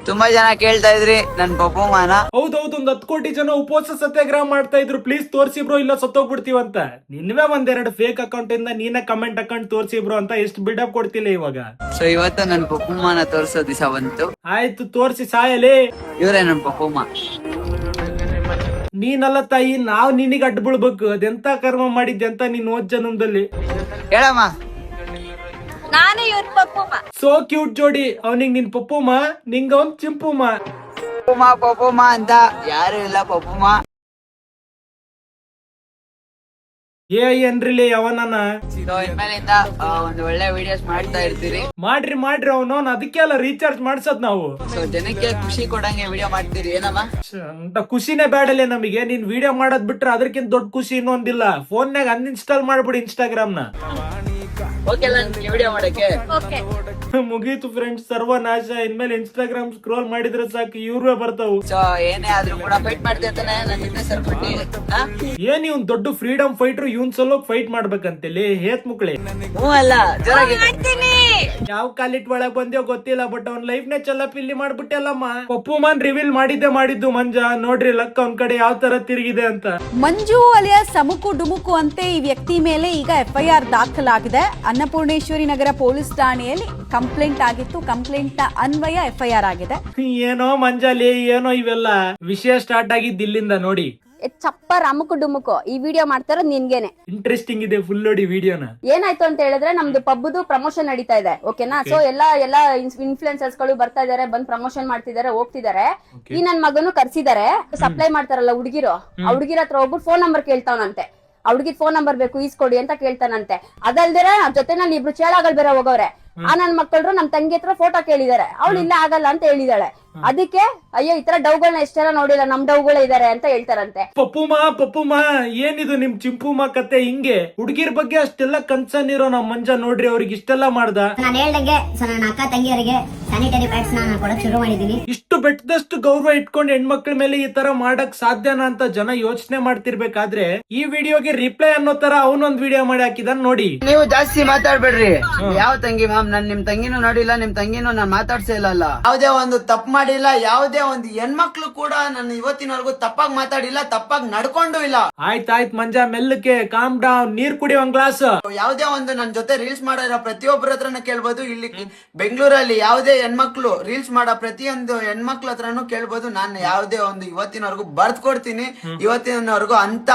ತುಂಬಾ ಜನ ಕೇಳ್ತಾ ಇದ್ರಿ ನನ್ ಪಪ್ಪುಮ್ಮನ. ಹೌದೌದು, ಒಂದ್ 10 ಕೋಟಿ ಜನ ಉಪವಾಸ ಸತ್ಯಾಗ್ರಹ ಮಾಡ್ತಾ ಇದ್ರು, ಪ್ಲೀಸ್ ತೋರ್ಸಿ ಬ್ರೋ ಇಲ್ಲ ಸತ್ತೋಗ್ಬಿಡ್ತೀವಂತ. ನಿನ್ವೇ ಒಂದೆರಡು ಫೇಕ್ ಅಕೌಂಟ್ ಇಂದ ನೀನೇ ಕಮೆಂಟ್ ಅಕೌಂಟ್ ತೋರ್ಸಿ ಬ್ರೋ ಅಂತ ಎಷ್ಟು ಬಿಲ್ಡಪ್ ಕೊಡ್ತಿಲ್ಲ ಇವಾಗ. ಸೊ ಇವತ್ತು ನನ್ ಪಪ್ಪುಮ್ಮನ ತೋರ್ಸೋ ದಿವಸ ಬಂತು. ಆಯ್ತು ತೋರ್ಸಿ ಸಾಯಲಿ. ಇವ್ರೇ ನನ್ ಪಪ್ಪುಮ್ಮ. ನೀನಲ್ಲ ತಾಯಿ, ನಾವ್ ನಿನಗ್ ಅಡ್ಡ ಬೀಳ್ಬೇಕು. ಅದೆಂತ ಕರ್ಮ ಮಾಡಿದ್ದೆ ಅಂತ ನೀನ್ ಓದ್ ಜನ್ಮದಲ್ಲಿ. ಹೇಳಮ್ಮ. ನಾನು ಇವ್ರ ಪಪ್ಪುಮ್ಮ. ಸೋ ಕ್ಯೂಟ್ ಜೋಡಿ. ಅವನಿಗೆ ನಿನ್ ಪಪ್ಪುಮ್ಮ, ನಿಂಗ ಅವ್ನ್ ಚಿಂಪುಮ್ಮ. ಪಪ್ಪುಮ್ಮ ಅಂತ ಯಾರು ಇಲ್ಲ ಪಪ್ಪುಮ್ಮ. ಏನ್ರಿಲಿ ಅವನನ್ನ. ಸೊ ಇನ್ಮೇಲಿಂದ ಒಂದು ಒಳ್ಳೆ ವಿಡಿಯೋಸ್ ಮಾಡ್ತಾ ಇರ್ತೀರಿ. ಮಾಡ್ರಿ ಅವನು ಅದಕ್ಕೆ ಅಲ್ಲ ರೀಚಾರ್ಜ್ ಮಾಡ್ಸದ್ ನಾವು. ಸೊ ಜನಕ್ಕೆ ಖುಷಿ ಕೊಡಂಗೆ ವಿಡಿಯೋ ಮಾಡ್ತೀರಿ ಏನಮ್ಮ. ಅಂತ ಖುಷಿನೇ ಬೇಡಲೇ ನಮಗೆ. ನೀನ್ ವಿಡಿಯೋ ಮಾಡೋದ್ ಬಿಟ್ರೆ ಅದಕ್ಕಿಂತ ದೊಡ್ಡ ಖುಷಿ ಇನ್ನೊಂದಿಲ್ಲ. ಫೋನ್ಯಾಗ ಅನ್ಇನ್ಸ್ಟಾಲ್ ಮಾಡ್ಬಿಡಿ ಇನ್ಸ್ಟಾಗ್ರಾಮ್ ನ. ಓಕೆ ವಿಡಿಯೋ ಮಾಡಕ್ಕೆ. ಓಕೆ ಮುಗೀತು ಫ್ರೆಂಡ್ಸ್, ಸರ್ವನಾಶ. ಇನ್ಮೇಲೆ ಇನ್ಸ್ಟಾಗ್ರಾಮ್ ಸ್ಕ್ರೋಲ್ ಮಾಡಿದ್ರೆ ಸಾಕು ಇವ್ರೇ ಬರ್ತಾವು. ಸೊ ಏನೇ ಆದ್ರೂ ಕೂಡ ಫೈಟ್ ಮಾಡ್ತಿರ್ತಾನೆ ನನ್ನ ಹಿಂದೆ ಸರ್ಬಿಟ್ಟು. ಏನ್ ಇವ್ನ್ ದೊಡ್ಡ ಫ್ರೀಡಮ್ ಫೈಟರ್, ಇವನ್ ಸಲ ಫೈಟ್ ಮಾಡ್ಬೇಕಂತೇಳಿ ಹೇತ್ ಮುಕ್ಳಿ. ಹ್ಞೂ ಅಲ್ಲ ಜೋರಾಗಿ. ಮಾಡ್ತೀನಿ. ಯಾವ ಕಾಲಿಟ್ ಒಳಗ್ ಬಂದೇವ್ ಗೊತ್ತಿಲ್ಲ, ಬಟ್ ಅವ್ನ್ ಲೈಫ್ ನೇ ಚೆಲ್ಲ ಪಿಲ್ಲಿ ಮಾಡ್ಬಿಟ್ಟೆಲ್ಲಮ್ಮ. ಪಪ್ಪುಮನ್ ರಿವೀಲ್ ಮಾಡಿದ್ದು ಮಂಜ. ನೋಡ್ರಿ ಲಕ್ ಅವ್ನ್ ಕಡೆ ಯಾವ ತರ ತಿರುಗಿದೆ ಅಂತ. ಮಂಜು ಅಲಿಯಾಸ್ ಸಮುಕು ಡುಮುಕು ಅಂತೆ ಈ ವ್ಯಕ್ತಿ ಮೇಲೆ ಈಗ FIR ದಾಖಲಾಗಿದೆ. ಅನ್ನಪೂರ್ಣೇಶ್ವರಿ ನಗರ ಪೊಲೀಸ್ ಠಾಣೆಯಲ್ಲಿ ಕಂಪ್ಲೇಂಟ್ ಆಗಿತ್ತು. ಕಂಪ್ಲೇಂಟ್ ನ ಅನ್ವಯ FIR ಆಗಿದೆ. ಏನೋ ಮಂಜಾಲಿ, ಏನೋ ಇವೆಲ್ಲ ವಿಷಯ ಸ್ಟಾರ್ಟ್ ಆಗಿದ್ದು ಇಲ್ಲಿಂದ ನೋಡಿ. ಚಪ್ಪ ರಮಕು ಡುಮುಕು ಈ ವಿಡಿಯೋ ಮಾಡ್ತಾರ ನಿನ್ಗೇನೆ ಇಂಟ್ರೆಸ್ಟಿಂಗ್ ಇದೆ ಫುಲ್ ನೋಡಿ ವಿಡಿಯೋನ. ಏನಾಯ್ತು ಅಂತ ಹೇಳಿದ್ರೆ ನಮ್ದು ಪಬ್ದು ಪ್ರಮೋಷನ್ ನಡೀತಾ ಇದೆ. ಓಕೆನಾ? ಸೊ ಎಲ್ಲ ಇನ್ಫ್ಲುಯೆನ್ಸರ್ಸ್ ಗಳು ಬರ್ತಾ ಇದಾರೆ, ಬಂದ್ ಪ್ರಮೋಷನ್ ಮಾಡ್ತಿದಾರೆ, ಹೋಗ್ತಿದಾರೆ. ಈ ನನ್ ಮಗನು ಕರ್ಸಿದಾರೆ. ಸಪ್ಲೈ ಮಾಡ್ತಾರಲ್ಲ ಹುಡುಗಿರು, ಆ ಹುಡುಗಿರ ಹತ್ರ ಒಬ್ರು ಫೋನ್ ನಂಬರ್ ಕೇಳ್ತಾವನಂತೆ. ಆ ಹುಡುಗಿ ಫೋನ್ ನಂಬರ್ ಬೇಕು ಈಸ್ಕೊಡಿ ಅಂತ ಕೇಳ್ತಾನಂತೆ. ಅದಲ್ದಿರ ಜೊತೆನಲ್ಲಿ ಇಬ್ರು ಚೇಳಾಗಳು ಬೇರೆ ಹೋಗವ್ರೆ. ಆ ನನ್ ಮಕ್ಕಳು ನಮ್ ತಂಗಿ ಹತ್ರ ಫೋಟೋ ಕೇಳಿದಾರೆ. ಅವಳು ಇಲ್ಲ ಆಗಲ್ಲ ಅಂತ ಹೇಳಿದಾಳೆ. ಅದಕ್ಕೆ ಅಯ್ಯೋ ಈ ತರ ಡೌಗಳನ್ನ ಎಷ್ಟೆಲ್ಲ ನೋಡಿಲ್ಲ, ನಮ್ ಡೌಗಳೇ ಇದಾರೆ ಅಂತ ಹೇಳ್ತಾರಂತೆ. ಪಪ್ಪುಮ್ಮ ಏನಿದು ನಿಮ್ ಚಿಂಪುಮ್ಮ ಕತೆ? ಹಿಂಗೆ ಹುಡುಗಿರ್ ಬಗ್ಗೆ ಅಷ್ಟೆಲ್ಲ ಕನ್ಸರ್ನ್ ಇರೋ ನಮ್ ಮಂಜ ನೋಡ್ರಿ ಅವ್ರಿಗೆ ಇಷ್ಟೆಲ್ಲ ಮಾಡ್ದ. ನಾನು ಹೇಳ್ದಂಗೆ ನನ್ನ ಅಕ್ಕ ತಂಗಿಯರಿಗೆ ಸ್ಯಾನಿಟರಿ ಪ್ಯಾಡ್ಸ್ ನಾನು ಕೊಡಕ್ ಶುರು ಮಾಡಿದೀನಿ. ಇಷ್ಟು ಬೆಟ್ಟದಷ್ಟು ಗೌರವ ಇಟ್ಕೊಂಡು ಹೆಣ್ಮಕ್ಳ ಮೇಲೆ ಈ ತರ ಮಾಡಕ್ ಸಾಧ್ಯನಾ ಅಂತ ಜನ ಯೋಚನೆ ಮಾಡ್ತಿರ್ಬೇಕಾದ್ರೆ ಈ ವಿಡಿಯೋಗೆ ರಿಪ್ಲೈ ಅನ್ನೋ ತರ ಅವನೊಂದ್ ವಿಡಿಯೋ ಮಾಡಿ ಹಾಕಿದಾನ ನೋಡಿ. ನೀವು ಜಾಸ್ತಿ ಮಾತಾಡ್ಬೇಡ್ರಿ. ಯಾವ ತಂಗಿ ಮ್ಯಾಮ್? ನಾನ್ ನಿಮ್ ತಂಗಿನೂ ನೋಡಿಲ್ಲ, ನಿಮ್ ತಂಗಿನೂ ನಾನ್ ಮಾತಾಡ್ಸೇ ಇಲ್ಲ. ಯಾವುದೇ ಒಂದು ತಪ್ಪು ಮಾಡಿಲ್ಲ. ಯಾವುದೇ ಒಂದು ಹೆಣ್ಮಕ್ಳು ಕೂಡ ನನ್ನ ಇವತ್ತಿನವರೆಗೂ ತಪ್ಪಾಗಿ ಮಾತಾಡಿಲ್ಲ, ತಪ್ಪಾಗಿ ನಡ್ಕೊಂಡು ಇಲ್ಲ. ಆಯ್ತಾಯ್ತು ಮಂಜ, ಮೆಲ್ಲಕ್ಕೆ ಕಾಮ್ ಡೌನ್. ನೀರ್ ಕುಡಿ ಒಂದ್ ಗ್ಲಾಸ್. ಯಾವುದೇ ಒಂದು ನನ್ನ ಜೊತೆ ರೀಲ್ಸ್ ಮಾಡಿರೋ ಪ್ರತಿಯೊಬ್ಬರ ಹತ್ರನೂ ಕೇಳ್ಬೋದು. ಇಲ್ಲಿ ಬೆಂಗಳೂರಲ್ಲಿ ಯಾವುದೇ ಹೆಣ್ಮಕ್ಳು ರೀಲ್ಸ್ ಮಾಡೋ ಪ್ರತಿಯೊಂದು ಹೆಣ್ಮಕ್ಳ ಹತ್ರನೂ ಕೇಳ್ಬೋದು. ನಾನು ಯಾವುದೇ ಒಂದು ಇವತ್ತಿನವರೆಗೂ ಬರ್ದ್ ಕೊಡ್ತೀನಿ. ಇವತ್ತಿನವರೆಗೂ ಅಂತ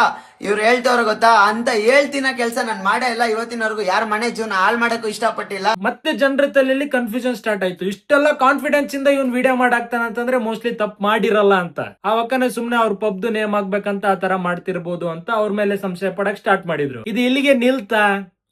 ಇವ್ರು ಹೇಳ್ತವ್ರ ಗೊತ್ತಾ, ಅಂತ ಹೇಳ್ತಿನ ಕೆಲ್ಸ ನಾನ್ ಮಾಡೇ ಇಲ್ಲ. ಇವತ್ತಿನವರೆಗೂ ಯಾರ ಮನೆ ಜೀವನ ಹಾಳು ಮಾಡಕ್ಕೂ ಇಷ್ಟಪಟ್ಟಿಲ್ಲ. ಮತ್ತೆ ಜನರ ತಲೆಯಲ್ಲಿ ಕನ್ಫ್ಯೂಷನ್ ಸ್ಟಾರ್ಟ್ ಆಯ್ತು. ಇಷ್ಟೆಲ್ಲ ಕಾನ್ಫಿಡೆನ್ಸ್ ಇಂದ ಇವ್ನ್ ವಿಡಿಯೋ ಮಾಡಾಕ್ತಾನ ಅಂತಂದ್ರೆ ಮೋಸ್ಟ್ಲಿ ತಪ್ಪು ಮಾಡಿರಲ್ಲ ಅಂತ. ಆವಕ್ಕನೆ ಸುಮ್ನೆ ಅವ್ರ ಪಬ್ದು ನೇಮ್ ಆಗ್ಬೇಕಂತ ಆತರ ಮಾಡ್ತಿರ್ಬೋದು ಅಂತ ಅವ್ರ ಮೇಲೆ ಸಂಶಯ ಪಡಕ್ ಸ್ಟಾರ್ಟ್ ಮಾಡಿದ್ರು. ಇದು ಇಲ್ಲಿಗೆ ನಿಲ್ತಾ?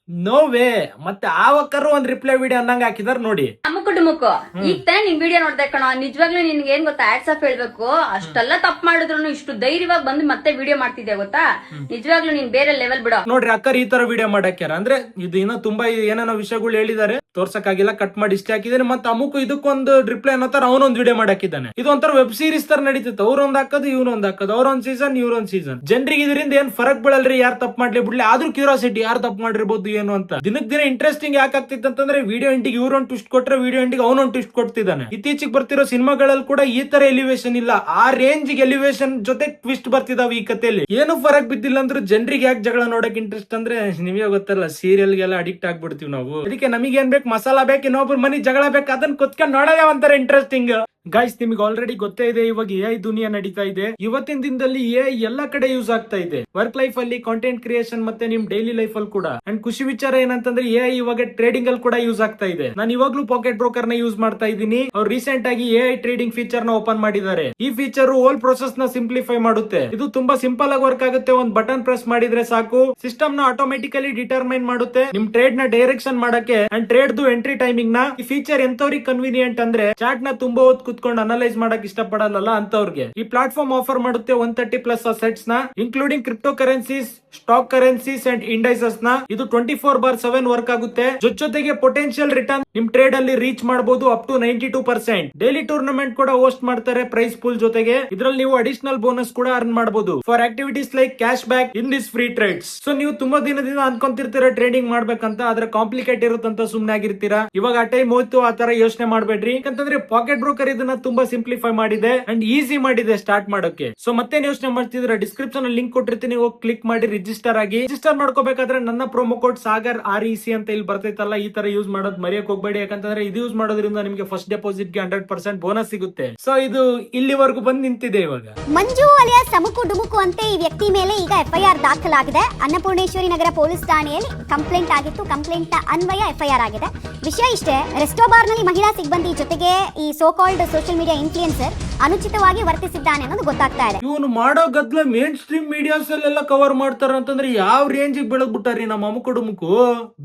ನೋವೇ. ಮತ್ತೆ ಆವಕ್ಕರು ಒಂದ್ ರಿಪ್ಲೈ ವಿಡಿಯೋ ಅನ್ನಂಗ ಹಾಕಿದಾರ ನೋಡಿ. ಅಮ್ಮುಕು ಡುಮುಕು ಈಗ ತಾನೇ ನಿನ್ ವಿಡಿಯೋ ನೋಡ್ದೆ ಕಣ. ನಿಜವಾಗ್ಲೂ ನಿನ್ಗೆ ಏನ್ ಗೊತ್ತಾ, ಆಡ್ಸ್ ಆಫ್ ಹೇಳ್ಬೇಕು. ಅಷ್ಟೆಲ್ಲ ತಪ್ಪು ಮಾಡಿದ್ರು ಇಷ್ಟು ಧೈರ್ಯವಾಗಿ ಬಂದು ಮತ್ತೆ ವಿಡಿಯೋ ಮಾಡ್ತಿದ್ದೆ ಗೊತ್ತಾ. ನಿಜವಾಗ್ಲೂ ನೀನ್ ಬೇರೆ ಲೆವೆಲ್ ಬಿಡೋ. ನೋಡ್ರಿ ಅಕ್ಕರ್ ಈ ತರ ವಿಡಿಯೋ ಮಾಡಾಕ್ಯಾರ ಅಂದ್ರೆ ಇದು ಇನ್ನೂ ತುಂಬಾ ಏನೇನೋ ವಿಷಯಗಳು ಹೇಳಿದಾರೆ, ತೋರ್ಸಕ್ಕಾಗಿಲ್ಲ, ಕಟ್ ಮಾಡಿ ಇಷ್ಟೇ ಹಾಕಿದಾರೆ. ಮತ್ತೆ ಅಮುಕು ಇದಕ್ಕೊಂದು ರಿಪ್ಲೈ ಅನ್ನೋ ತರ ಅವನೊಂದ್ ವಿಡಿಯೋ ಮಾಡಾಕಿದ್ದಾನೆ. ಇದು ಒಂಥರ ವೆಬ್ ಸೀರೀಸ್ ತರ ನಡೀತಿತ್ತು. ಅವ್ರೊಂದ್ ಹಾಕೋದು ಇವ್ರೊಂದ್ ಹಾಕೋದು, ಅವ್ರೊಂದ್ ಸೀಸನ್ ಇವ್ರೊಂದ್ ಸೀಸನ್. ಜನರಿಗೆ ಇದರಿಂದ ಏನ್ ಫರಕ್ ಬೀಳಲ್ರಿ, ಯಾರು ತಪ್ಪು ಮಾಡ್ಲಿ ಬಿಡ್ಲಿ. ಆದ್ರೂ ಕ್ಯೂರಿಯಾಸಿಟಿ ಯಾರು ತಪ್ಪು ಮಾಡಿರ್ಬೋದು ಏನು ಅಂತ. ದಿನಕ್ ದಿನ ಇಂಟ್ರೆಸ್ಟಿಂಗ್ ಯಾಕೆ ಆಗ್ತಿತ್ತು ಅಂತಂದ್ರೆ ವಿಡಿಯೋ ಎಂಡಿಗೆ ಇವ್ರೊಂದ್ ಟ್ವಿಸ್ಟ್ ಕೊಟ್ರೆ ವಿಡಿಯೋ ಎಂಡಿಗೆ ಅವನೊಂದ್ ಟ್ವಿಸ್ಟ್ ಕೊಡ್ತಿದ್ದಾನೆ. ಇತ್ತೀಚೆಗೆ ಬರ್ತಿರೋ ಸಿನಿಮಾಗಳಲ್ಲಿ ಕೂಡ ಈ ತರ ಎಲಿವೇಶನ್ ಇಲ್ಲ, ಆ ರೇಂಜ್ ಎಲಿವೇಶನ್ ಜೊತೆ ಟ್ವಿಸ್ಟ್ ಬರ್ತಿದಾವ ಈ ಕಥೆಯಲ್ಲಿ. ಏನು ಫರಕ್ ಬಿದ್ದಿಲ್ಲ ಅಂದ್ರೂ ಜನರಿಗೆ ಯಾಕೆ ಜಗಳ ನೋಡಕ್ ಇಂಟ್ರೆಸ್ಟ್ ಅಂದ್ರೆ ನಿಮಗೆ ಗೊತ್ತಲ್ಲ, ಸೀರಿಯಲ್ ಗೆಲ್ಲ ಅಡಿಕ್ಟ್ ಆಗ್ಬಿಡ್ತೀವಿ ನಾವು. ಅದಕ್ಕೆ ನಮಗೆ ಏನ್ ಬೇಕು, ಮಸಾಲಾ ಬೇಕು, ಇನ್ನೊಬ್ರು ಮನಿ ಜಗಳ ಬೇಕು, ಅದನ್ನ ಕುತ್ಕೊಂಡ್ ನೋಡೋದೇ ಒಂಥರ ಇಂಟ್ರೆಸ್ಟಿಂಗ್. ಗೈಸ್ ನಿಮಗೆ ಆಲ್ರೆಡಿ ಗೊತ್ತೇ ಇದೆ, ಇವಾಗ AI ದುನಿಯಾ ನಡೀತಾ ಇದೆ. ಇವತ್ತಿನ ದಿನದಲ್ಲಿ AI ಎಲ್ಲಾ ಕಡೆ ಯೂಸ್ ಆಗ್ತಾ ಇದೆ. ವರ್ಕ್ ಲೈಫ್ ಅಲ್ಲಿ, ಕಾಂಟೆಂಟ್ ಕ್ರಿಯೇಷನ್, ಮತ್ತೆ ನಿಮ್ ಡೈಲಿ ಲೈಫ್ ಅಲ್ಲಿ ಕೂಡ. ಅಂಡ್ ಖುಷಿ ವಿಚಾರ ಏನಂತಂದ್ರೆ AI ಇವಾಗ ಟ್ರೇಡಿಂಗ್ ಅಲ್ಲಿ ಕೂಡ ಯೂಸ್ ಆಗ್ತಾ ಇದೆ. ನಾನು ಇವಾಗ್ಲೂ ಪಾಕೆಟ್ ಬ್ರೋಕರ್ ನ ಯೂಸ್ ಮಾಡ್ತಾ ಇದ್ದೀನಿ. ಅವ್ರು ರೀಸೆಂಟ್ ಆಗಿ AI ಟ್ರೇಡಿಂಗ್ ಫೀಚರ್ ನ ಓಪನ್ ಮಾಡಿದ್ದಾರೆ. ಈ ಫೀಚರ್ ಹೋಲ್ ಪ್ರೊಸೆಸ್ ನ ಸಿಂಪ್ಲಿಫೈ ಮಾಡುತ್ತೆ. ಇದು ತುಂಬಾ ಸಿಂಪಲ್ ಆಗಿ ವರ್ಕ್ ಆಗುತ್ತೆ. ಒಂದ್ ಬಟನ್ ಪ್ರೆಸ್ ಮಾಡಿದ್ರೆ ಸಾಕು, ಸಿಸ್ಟಮ್ ನ ಆಟೋಮೆಟಿಕಲಿ ಡಿಟರ್ಮೈನ್ ಮಾಡುತ್ತೆ ನಿಮ್ ಟ್ರೇಡ್ ನ ಡೈರೆಕ್ಷನ್ ಮಾಡಕ್ಕೆ ಅಂಡ್ ಟ್ರೇಡ್ ದು ಎಂಟ್ರಿ ಟೈಮಿಂಗ್ ನ. ಈ ಫೀಚರ್ ಎಂತವ್ರಿಗೆ ಕನ್ವೀನಿಯಂಟ್ ಅಂದ್ರೆ ಚಾರ್ಟ್ ನ ತುಂಬಾ ಹೊತ್ತು ಕುತ್ಕೊಂಡು ಅನಲೈಸ್ ಮಾಡಕ್ ಇಷ್ಟಪಡಲ್ಲ ಅಂತವ್ರಿಗೆ ಈ ಪ್ಲಾಟ್ಫಾರ್ಮ್ ಆಫರ್ ಮಾಡುತ್ತೆ. 130+ ಅಸೆಟ್ಸ್ ನ including crypto currencies, stock currencies and indices ನ. ಇದು 24/7 ವರ್ಕ್ ಆಗುತ್ತೆ. ಜೊತೆಗೆ ಪೊಟೆನ್ಶಿಯಲ್ ರಿಟರ್ನ್ ನಿಮ್ ಟ್ರೇಡ್ ಅಲ್ಲಿ ರೀಚ್ ಮಾಡಬಹುದು ಅಪ್ ಟು 92%. ಡೈಲಿ ಟೂರ್ನಮೆಂಟ್ ಕೂಡ ಹೋಸ್ಟ್ ಮಾಡ್ತಾರೆ ಪ್ರೈಸ್ ಪೂಲ್ ಜೊತೆಗೆ. ಇದರಲ್ಲಿ ನೀವು ಅಡಿಷನಲ್ ಬೋನಸ್ ಕೂಡ ಅರ್ನ್ ಮಾಡಬಹುದು for activities like cash back in this free trades. So ನೀವು ತುಂಬಾ ದಿನದಿಂದ ಅನ್ಕೊಂತಿರ್ತೀರಾ ಟ್ರೇಡಿಂಗ್ ಮಾಡ್ಬೇಕಂತ, ಆದ್ರೆ ಕಾಂಪ್ಲಿಕೇಟ್ ಇರುತ್ತಂತ ಸುಮ್ನೆ ಆಗಿರ್ತೀರಾ. ಇವಾಗ ಆ ಟೈಮ್ ಹೋಯ್ತು, ಆ ತರ ಯೋಚನೆ ಮಾಡ್ಬೇಡ್ರಿ. ಯಾಕಂತಂದ್ರೆ ಪಾಕೆಟ್ ಬ್ರೋಕರ್ ಇದನ್ನ ಇದನ್ನ ತುಂಬಾ ಸಿಂಪ್ಲಿಫೈ ಮಾಡಿದೆ ಅಂಡ್ ಈಸಿ ಮಾಡಿದೆ ಸ್ಟಾರ್ಟ್ ಮಾಡೋಕೆ. ಸೊ ಮತ್ತೆ ಯೋಚನೆ ಮಾಡ್ತಿದ್ರೆ ಡಿಸ್ಕ್ರಿಪ್ಷನ್ ಅಲ್ಲಿ ಲಿಂಕ್ ಕೊಟ್ಟಿರ್ತೀನಿ, ಹೋಗಿ ಕ್ಲಿಕ್ ಮಾಡಿ ರಿಜಿಸ್ಟರ್ ಆಗಿ. ರಿಜಿಸ್ಟರ್ ಮಾಡ್ಕೋಬೇಕಾದ್ರೆ ನನ್ನ ಪ್ರೋಮೋ ಕೋಡ್ ಸಾಗರ್ REC ಅಂತ ಇಲ್ಲಿ ಬರ್ತೈತಲ್ಲ, ಈ ತರ ಯೂಸ್ ಮಾಡೋದು ಮರೆಯಕ್ ಹೋಗ್ಬೇಡಿ. ಯಾಕಂತಂದ್ರೆ ಇದು ಯೂಸ್ ಮಾಡೋದ್ರಿಂದ ನಿಮಗೆ ಫಸ್ಟ್ ಡೆಪಾಸಿಟ್ ಗೆ 100% ಬೋನಸ್ ಸಿಗುತ್ತೆ. ಸೊ ಇದು ಇಲ್ಲಿವರೆಗೂ ಬಂದ್ ನಿಂತಿದೆ. ಇವಾಗ ಮಂಜು ಅಲಿಯಾಸ್ ಸಮುಕು ಡುಮುಕು ಅಂತೆ ಈ ವ್ಯಕ್ತಿ ಮೇಲೆ ಈಗ FIR ದಾಖಲಾಗಿದೆ. ಅನ್ನಪೂರ್ಣೇಶ್ವರಿ ನಗರ ಪೊಲೀಸ್ ಠಾಣೆಯಲ್ಲಿ ಕಂಪ್ಲೇಂಟ್ ಆಗಿತ್ತು. ಕಂಪ್ಲೇಂಟ್ ಅನ್ವಯ FIR ಆಗಿದೆ. ವಿಷಯ ಇಷ್ಟೇ, ರೆಸ್ಟೋ ಬಾರ್ ನಲ್ಲಿ ಮಹಿಳಾ ಸಿಬ್ಬಂದಿ ಜೊತೆಗೆ ಈ so called social media influencer ಅನುಚಿತವಾಗಿ ವರ್ತಿಸಿದ್ದಾನೆ ಅನ್ನೋದು ಗೊತ್ತಾಗ್ತಾ ಇದೆ. ಇವನು ಮಾಡೋ ಗದ್ಲ ಮೇನ್ ಸ್ಟ್ರೀಮ್ ಮೀಡಿಯಾಸ್ ಅಲ್ಲೆಲ್ಲ ಕವರ್ ಮಾಡ್ತಾರ ಅಂತಂದ್ರೆ ಯಾವ ರೇಂಜ್ ಬೆಳೆದ್ ಬಿಟ್ಟಾರಿ ನಮ್ಮ ಅಮುಕು ಡುಮುಕು.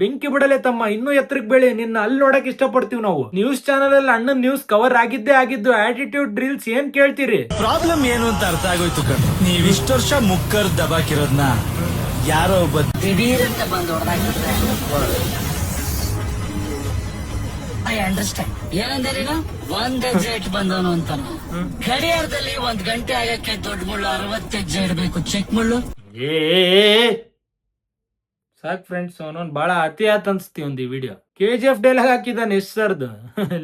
ಬೆಂಕಿ ಬಿಡಲೆ ತಮ್ಮ, ಇನ್ನೂ ಎತ್ತರಕ್ಕೆ ಬೆಳೆ. ನಿನ್ನ ಅಲ್ಲಿ ನೋಡಕ್ ಇಷ್ಟಪಡ್ತೀವಿ ನಾವು. ನ್ಯೂಸ್ ಚಾನಲ್ ಅಲ್ಲಿ ಅಣ್ಣನ್ ನ್ಯೂಸ್ ಕವರ್ ಆಗಿದ್ದೇ ಆಗಿದ್ದು. ಆಟಿಟ್ಯೂಡ್ ಡ್ರಿಲ್ಸ್ ಏನ್ ಕೇಳ್ತೀರಿ? ಪ್ರಾಬ್ಲಮ್ ಏನು ಅಂತ ಅರ್ಥ ಆಗೋಯ್ತು ಕಣ್. ನೀವ್ ಇಷ್ಟ ವರ್ಷ ಮುಕ್ಕರ್ ದಬಾಕಿರೋದ್ನ ಯಾರೋ ಒಬ್ಬ ದಿಢೀರ್ ಅಂತ ಬಂದು ಹೊಡೆದಾಕಿದ್ರೆ ಐ ಅಂಡರ್ಸ್ಟ್ಯಾಂಡ್. ಏನಂದ್ರೆ ಒಂದ್ ಹೆಜ್ಜೆ ಇಟ್ಟು ಬಂದವನು ಅಂತ. ಗಡಿಯಾರದಲ್ಲಿ 1 ಗಂಟೆ ಆಗಕ್ಕೆ ದೊಡ್ಡ ಮುಳ್ಳು 60 ಹೆಜ್ಜೆ ಇಡಬೇಕು, ಚೆಕ್ ಮುಳ್ಳು. ಸಾಕ್ ಫ್ರೆಂಡ್ಸ್, ಅವನೊಂದ್ ಬಾಳ ಅತಿ ಆತ್ ಅನ್ಸ್ತಿ ಒಂದ್ ಈ ವಿಡಿಯೋ. KGF ಡೈಲಾಗ್ ಹಾಕಿದಾನೆ ಸರ್ದು.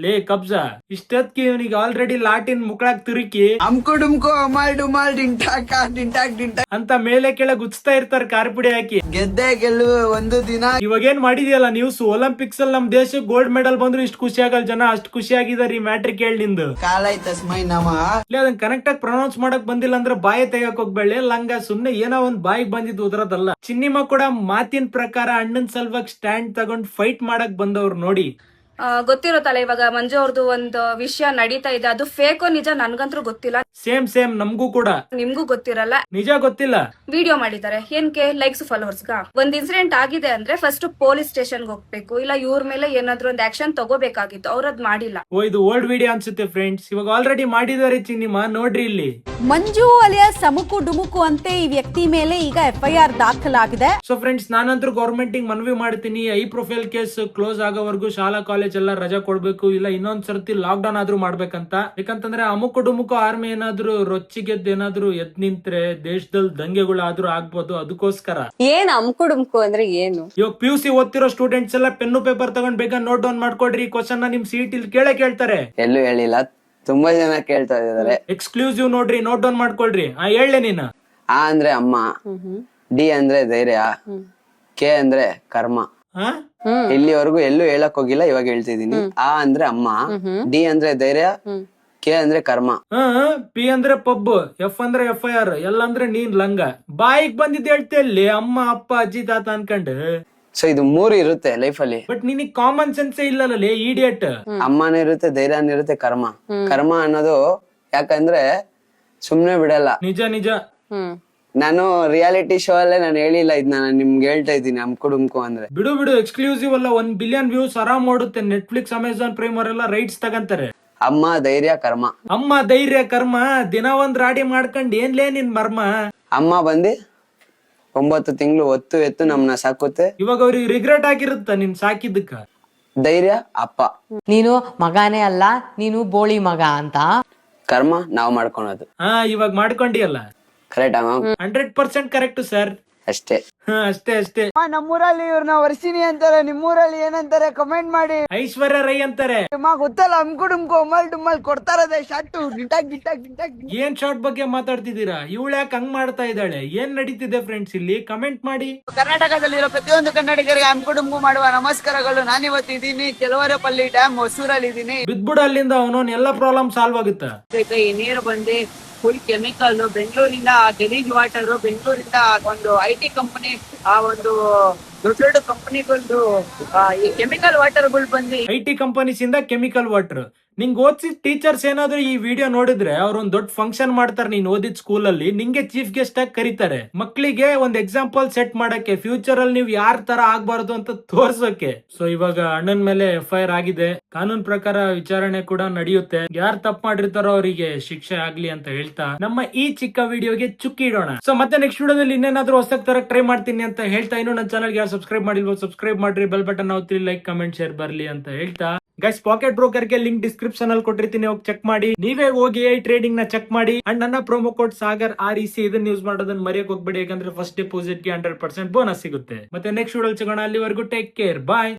ಲೇ ಕಬ್ಜಾ, ಇಷ್ಟೊತ್ಗೆ ಇವನಿಗೆ ಆಲ್ರೆಡಿ ಲಾಟಿನ್ ಮುಕ್ಳಾಗ್ ತಿರುಕಿ ಅಮ್ಕು ಡುಮ್ಕು ಅಮಾಲ್ ಡುಮಾಲ್ ಡಿಂಟಾಕ ಡಿಂಟಾಕ್ ಡಿಂಟಾಕ್ ಅಂತ ಮೇಲೆ ಕೆಳಗ್ ಉಚ್ತಾ ಇರ್ತಾರೆ ಕಾರ್ಪುಡಿ ಹಾಕಿ. ಗೆದ್ದೆ ಗೆಲ್ಲುವ ಒಂದು ದಿನ. ಇವಾಗ ಏನ್ ಮಾಡಿದ್ಯಲ್ಲ ನ್ಯೂಸ್, ಒಲಿಂಪಿಕ್ಸ್ ಅಲ್ಲಿ ನಮ್ ದೇಶಕ್ಕೆ ಗೋಲ್ಡ್ ಮೆಡಲ್ ಬಂದ್ರು ಇಷ್ಟು ಖುಷಿ ಆಗಲ್ಲ ಜನ, ಅಷ್ಟು ಖುಷಿ ಆಗಿದಾರೆ ಈ ಮ್ಯಾಟ್ರಿಕ್ ಕೇಳಿ ನಿಂದು. ಕಾಲೈ ತಸ್ಮೈ ನಮಃ. ಇಲ್ಲ ಅದನ್ನ ಕರೆಕ್ಟ್ ಆಗಿ ಪ್ರೊನೌನ್ಸ್ ಮಾಡಕ್ ಬಂದಿಲ್ಲ ಅಂದ್ರೆ ಬಾಯಿ ತೆಗಕ್ ಹೋಗ್ಬೇಳೆ ಲಂಗ. ಸುಮ್ನೆ ಏನೋ ಒಂದ್ ಬಾಯಿಗೆ ಬಂದಿದ್ದು ಉದ್ರದಲ್ಲ. ಚಿನ್ನಿಮ್ಮ ಕೂಡ ಮಾತಿನ ಪ್ರಕಾರ ಅಣ್ಣನ್ ಸಲ್ವಾಗಿ ಸ್ಟ್ಯಾಂಡ್ ತಗೊಂಡ್ ಫೈಟ್ ಮಾಡಕ್ ಬಂದವ್ರು ನೋಡಿ. ಗೊತ್ತಿರುತ್ತಲ್ಲ, ಇವಾಗ ಮಂಜು ಅವ್ರದ್ದು ಒಂದು ವಿಷಯ ನಡೀತಾ ಇದೆ, ಅದು ಫೇಕೋ ನಿಜ ನನ್ಗಂತೂ ಗೊತ್ತಿಲ್ಲ. ಸೇಮ್ ನಮ್ಗೂ ಕೂಡ. ನಿಮ್ಗೂ ಗೊತ್ತಿರಲ್ಲ, ನಿಜ ಗೊತ್ತಿಲ್ಲ. ವಿಡಿಯೋ ಮಾಡಿದ್ದಾರೆ ಏನಕ್ಕೆ? ಲೈಕ್ಸ್ ಫಾಲೋವರ್ಸ್ಗ. ಒಂದ್ ಇನ್ಸಿಡೆಂಟ್ ಆಗಿದೆ ಅಂದ್ರೆ ಫಸ್ಟ್ ಪೊಲೀಸ್ ಸ್ಟೇಷನ್ಗೆ ಹೋಗ್ಬೇಕು, ಇಲ್ಲ ಇವ್ರ ಮೇಲೆ ಏನಾದ್ರು ಒಂದ್ ಆಕ್ಷನ್ ತಗೋಬೇಕಾಗಿತ್ತು. ಅವ್ರದ್ ಮಾಡಿಲ್ಲ. ಓ ಇದು ಓಲ್ಡ್ ವಿಡಿಯೋ ಅನ್ಸುತ್ತೆ ಫ್ರೆಂಡ್ಸ್. ಇವಾಗ ಆಲ್ರೆಡಿ ಮಾಡಿದಾರೆ ಚಿನ್ನಿಮ್ಮ, ನೋಡ್ರಿ ಇಲ್ಲಿ. ಮಂಜು ಅಲಿಯಾಸ್ ಸಮುಕು ಡುಮುಕು ಅಂತೆ ಈ ವ್ಯಕ್ತಿ ಮೇಲೆ ಈಗ FIR ದಾಖಲಾಗಿದೆ. ಸೊ ಫ್ರೆಂಡ್ಸ್, ನಾನಂತೂ ಗೌರ್ಮೆಂಟ್ ಮನವಿ ಮಾಡ್ತೀನಿ, ಐ ಪ್ರೊಫೈಲ್ ಕೇಸ್ ಕ್ಲೋಸ್ ಆಗೋವರೆಗೂ ಶಾಲಾ ಕಾಲೇಜ್ ಎಲ್ಲ ರಜಾ ಕೊಡ್ಬೇಕು, ಇಲ್ಲ ಇನ್ನೊಂದ್ ಸರ್ತಿ ಲಾಕ್ ಡೌನ್ ಆದ್ರೂ ಮಾಡ್ಬೇಕಂತ. ಯಾಕಂತಂದ್ರೆ ಅಮುಕು ಡುಮುಕು ಆರ್ಮಿ ಏನಾದ್ರು ರೊಚ್ಚಿಗೆದ್ದು ಏನಾದ್ರು ಎದ್ ನಿಂತ್ರೆ ದೇಶದಲ್ಲಿ ದಂಗೆಗಳಾದ್ರೂ ಆಗ್ಬೋದು. ಅದಕ್ಕೋಸ್ಕರ ಏನ್ ಅಮ್ಕುಡುಮ್ಕು ಅಂದ್ರೆ ಏನು? ಇವಾಗ PUC ಓದ್ತಿರೋ ಸ್ಟೂಡೆಂಟ್ಸ್ ಎಲ್ಲ ಪೆನ್ನು ಪೇಪರ್ ತಗೊಂಡ್ ಬೇಗ ನೋಟ್ ಡೌನ್ ಮಾಡ್ಕೊಡ್ರಿ. ಕ್ವಶನ್ ನಿಮ್ ಸೀಟ್ ಇಲ್ಲಿ ಕೇಳ್ತಾರೆ. ಎಲ್ಲೂ ಹೇಳಿಲ್ಲ, ತುಂಬಾ ಜನ ಕೇಳ್ತಾ ಇದಾರೆ. ಎಕ್ಸ್ಕ್ಲೂಸಿವ್ ನೋಡ್ರಿ, ನೋಟ್ ಡೌನ್ ಮಾಡ್ಕೊಳ್ರಿ. ಹೇಳಲೆ ನೀನು. ಆ ಅಂದ್ರೆ ಅಮ್ಮ, ಡಿ ಅಂದ್ರೆ ಧೈರ್ಯ, ಕೆ ಅಂದ್ರೆ ಕರ್ಮ. ಇಲ್ಲಿವರೆಗೂ ಎಲ್ಲೂ ಹೇಳಕ್ ಹೋಗಿಲ್ಲ, ಇವಾಗ ಹೇಳ್ತಿದೀನಿ. ಆ ಅಂದ್ರೆ ಅಮ್ಮ, ಡಿ ಅಂದ್ರೆ ಧೈರ್ಯ, ಕೆ ಅಂದ್ರೆ ಕರ್ಮ, ಪಿ ಅಂದ್ರೆ ಪಬ್, ಎಫ್ ಅಂದ್ರೆ FIR, ಎಲ್ಲ ಅಂದ್ರೆ ನೀನ್ ಲಂಗ. ಬಾಯಿಗೆ ಬಂದಿದ್ ಹೇಳ್ತೇಳಿ ಅಮ್ಮ ಅಪ್ಪ ಅಜ್ಜಿ ತಾತ ಅನ್ಕಂಡು. ಸೊ ಇದು 3 ಇರುತ್ತೆ ಲೈಫ್ ಅಲ್ಲಿ. ಬಟ್ ನಿನಗ್ ಕಾಮನ್ ಸೆನ್ಸ್ ಇಲ್ಲಲ್ಲ ಇಡಿಯಟ್. ಅಮ್ಮನ ಇರುತ್ತೆ, ಧೈರ್ಯನ ಇರುತ್ತೆ, ಕರ್ಮ. ಕರ್ಮ ಅನ್ನೋದು ಯಾಕಂದ್ರೆ ಸುಮ್ನೆ ಬಿಡಲ್ಲ. ನಿಜ. ನಾನು ರಿಯಾಲಿಟಿ ಶೋ ಅಲ್ಲೇ ನಾನು ಹೇಳಿಲ್ಲ, ಇದ್ ನಾನು ನಿಮ್ಗೆ ಹೇಳ್ತಾ ಇದ್ದೀನಿ. ಅಮ್ಕುಡುಮ್ಕು ಅಂದ್ರೆ ಬಿಡು ಎಕ್ಸ್ಕ್ಲೂಸಿವ್ ಅಲ್ಲ. 1 ಬಿಲಿಯನ್ ವ್ಯೂಸ್ ಆರಾಮ್ ಮಾಡುತ್ತೆ. ನೆಟ್ಫ್ಲಿಕ್ಸ್, ಅಮೆಝಾನ್ ಪ್ರೈಮ್ ಅವರೆಲ್ಲ ರೈಟ್ಸ್ ತಗಂತಾರೆ. ಅಮ್ಮ ಧೈರ್ಯ ಕರ್ಮ. ಅಮ್ಮ ಧೈರ್ಯ ಕರ್ಮ. ದಿನ ಒಂದ್ ರಾಡಿ ಮಾಡ್ಕೊಂಡ್ ಏನ್ಲೇ ನಿನ್ ಮರ್ಮ. ಅಮ್ಮ ಬಂದಿ 9 ತಿಂಗಳು ಹೊತ್ತು ಎತ್ತು ನಮ್ನ ಸಾಕುತ್ತೆ. ಇವಾಗ ಅವ್ರಿಗೆ ರಿಗ್ರೆಟ್ ಆಗಿರುತ್ತ ನಿನ್ ಸಾಕಿದ್ದಕ್ಕ. ಧೈರ್ಯ ಅಪ್ಪ, ನೀನು ಮಗನೇ ಅಲ್ಲ, ನೀನು ಬೋಳಿ ಮಗ ಅಂತ. ಕರ್ಮ ನಾವ್ ಮಾಡ್ಕೊಳೋದು. ಇವಾಗ ಮಾಡ್ಕೊಂಡಿಯಲ್ಲ. ಕರೆಕ್ಟ್ ಅಮ್ಮ? 100% ಕರೆಕ್ಟ್ ಸರ್. ಅಷ್ಟೇ. ಅಷ್ಟೇ. ನಮ್ಮೂರಲ್ಲಿ ಇವ್ರನ್ನ ವರ್ಷಿನಿ ಅಂತಾರೆ, ನಿಮ್ಮೂರಲ್ಲಿ ಏನಂತಾರೆ ಕಮೆಂಟ್ ಮಾಡಿ. ಐಶ್ವರ್ಯ ರೈ ಅಂತಾರೆ. ಗೊತ್ತಲ್ಲ, ಅಮ್ಕು ಡುಮ್ಕು ಅಮಲ್ ಡುಮ್ಮಲ್ ಕೊಡ್ತಾರದೆ ಶಾರ್ಟ್ ಡಿಟಾಕ್. ಏನ್ ಶಾರ್ಟ್ ಬಗ್ಗೆ ಮಾತಾಡ್ತಿದ್ದೀರಾ? ಇವಳು ಯಾಕೆ ಹಂಗ್ ಮಾಡ್ತಾ ಇದ್ದಾಳೆ? ಏನ್ ನಡೀತಿದೆ ಫ್ರೆಂಡ್ಸ್ ಇಲ್ಲಿ? ಕಮೆಂಟ್ ಮಾಡಿ. ಕರ್ನಾಟಕದಲ್ಲಿರೋ ಪ್ರತಿಯೊಂದು ಕನ್ನಡಿಗರಿಗೆ ಅಮ್ಕು ಡುಮ್ಕು ಮಾಡುವ ನಮಸ್ಕಾರಗಳು. ನಾನಿವತ್ತಿದ್ದೀನಿ ಕೆಲವರಪಲ್ಲಿ ಡ್ಯಾಮ್ ಹೊಸೂರಲ್ಲಿ ಇದೀನಿ. ಬಿದ್ಬಿಡ ಅಲ್ಲಿಂದ, ಅವನೋನ್ ಎಲ್ಲಾ ಪ್ರಾಬ್ಲಮ್ ಸಾಲ್ವ್ ಆಗುತ್ತಾ. ಈ ನೀರು ಬಂದು ಫುಲ್ ಕೆಮಿಕಲ್. ಬೆಂಗಳೂರಿಂದ ಗಲೀಜ್ ವಾಟರ್, ಬೆಂಗಳೂರಿಂದ ಒಂದು IT ಕಂಪನಿ, ಆ ಒಂದು ದೊಡ್ಡ ಕಂಪನಿಗಳದ್ದು ಈ ಕೆಮಿಕಲ್ ವಾಟರ್ ಗಳು ಬಂದು IT ಕಂಪನೀಸ್ ಇಂದ ಕೆಮಿಕಲ್ ವಾಟರ್. ನಿಂಗ್ ಓದಿಸಿದ ಟೀಚರ್ಸ್ ಏನಾದ್ರು ಈ ವಿಡಿಯೋ ನೋಡಿದ್ರೆ ಅವ್ರ ಒಂದ್ ದೊಡ್ಡ ಫಂಕ್ಷನ್ ಮಾಡ್ತಾರೆ. ನೀನ್ ಓದಿದ ಸ್ಕೂಲ್ ಅಲ್ಲಿ ನಿಂಗೆ ಚೀಫ್ ಗೆಸ್ಟ್ ಆಗಿ ಕರೀತಾರೆ. ಮಕ್ಳಿಗೆ ಒಂದ್ ಎಕ್ಸಾಂಪಲ್ ಸೆಟ್ ಮಾಡಕ್ಕೆ, ಫ್ಯೂಚರ್ ಅಲ್ಲಿ ನೀವು ಯಾರ ತರ ಆಗ್ಬಾರ್ದು ಅಂತ ತೋರ್ಸೋಕೆ. ಸೊ ಇವಾಗ ಅಣ್ಣನ್ ಮೇಲೆ FIR ಆಗಿದೆ. ಕಾನೂನ್ ಪ್ರಕಾರ ವಿಚಾರಣೆ ಕೂಡ ನಡೆಯುತ್ತೆ. ಯಾರು ತಪ್ಪು ಮಾಡಿರ್ತಾರೋ ಅವರಿಗೆ ಶಿಕ್ಷೆ ಆಗ್ಲಿ ಅಂತ ಹೇಳ್ತಾ ನಮ್ಮ ಈ ಚಿಕ್ಕ ವಿಡಿಯೋಗೆ ಚುಕ್ಕಿ ಇಡೋಣ. ಸೊ ಮತ್ತೆ ನೆಕ್ಸ್ಟ್ ವಿಡಿಯೋದಲ್ಲಿ ಇನ್ನೇನಾದ್ರೂ ಹೊಸಕ್ ತರ ಟ್ರೈ ಮಾಡ್ತೀನಿ ಅಂತ ಹೇಳ್ತಾ, ಇನ್ನು ನನ್ನ ಚಾನಲ್ಗೆ ಯಾರು ಸಬ್ಸ್ಕ್ರೈಬ್ ಮಾಡಿಲ್ವೋ ಸಬ್ಸ್ಕ್ರೈಬ್ ಮಾಡ್ರಿ, ಬೆಲ್ ಬಟನ್ ಒತ್ತಿ, ಲೈಕ್ ಕಮೆಂಟ್ ಶೇರ್ ಬರ್ಲಿ ಅಂತ ಹೇಳ್ತಾ, ಗೈಸ್ ಪಾಕೆಟ್ ಬ್ರೋಕರ್ ಗೆ ಲಿಂಕ್ ಡಿಸ್ಕ್ರಿಪ್ಷನ್ ಅಲ್ಲಿ ಕೊಟ್ಟಿರ್ತೀನಿ, ಹೋಗಿ ಚೆಕ್ ಮಾಡಿ. ನೀವೇ ಹೋಗಿ ಟ್ರೇಡಿಂಗ್ ನ ಚೆಕ್ ಮಾಡಿ. ಅಂಡ್ ನನ್ನ ಪ್ರೋಮೋ ಕೋಡ್ ಸಾಗರ್ REC ಇದನ್ನ ಯೂಸ್ ಮಾಡೋದನ್ನ ಮರೆಯಕ್ ಹೋಗ್ಬೇಡಿ. ಯಾಕಂದ್ರೆ ಫಸ್ಟ್ ಡೆಪಾಸಿಟ್ ಗೆ 100% ಬೋನಸ್ ಸಿಗುತ್ತೆ. ಮತ್ತೆ ನೆಕ್ಸ್ಟ್ ವಿಡಿಯೋ ಸಿಗೋಣ. ಅಲ್ಲಿವರೆಗೂ ಟೇಕ್ ಕೇರ್, ಬಾಯ್.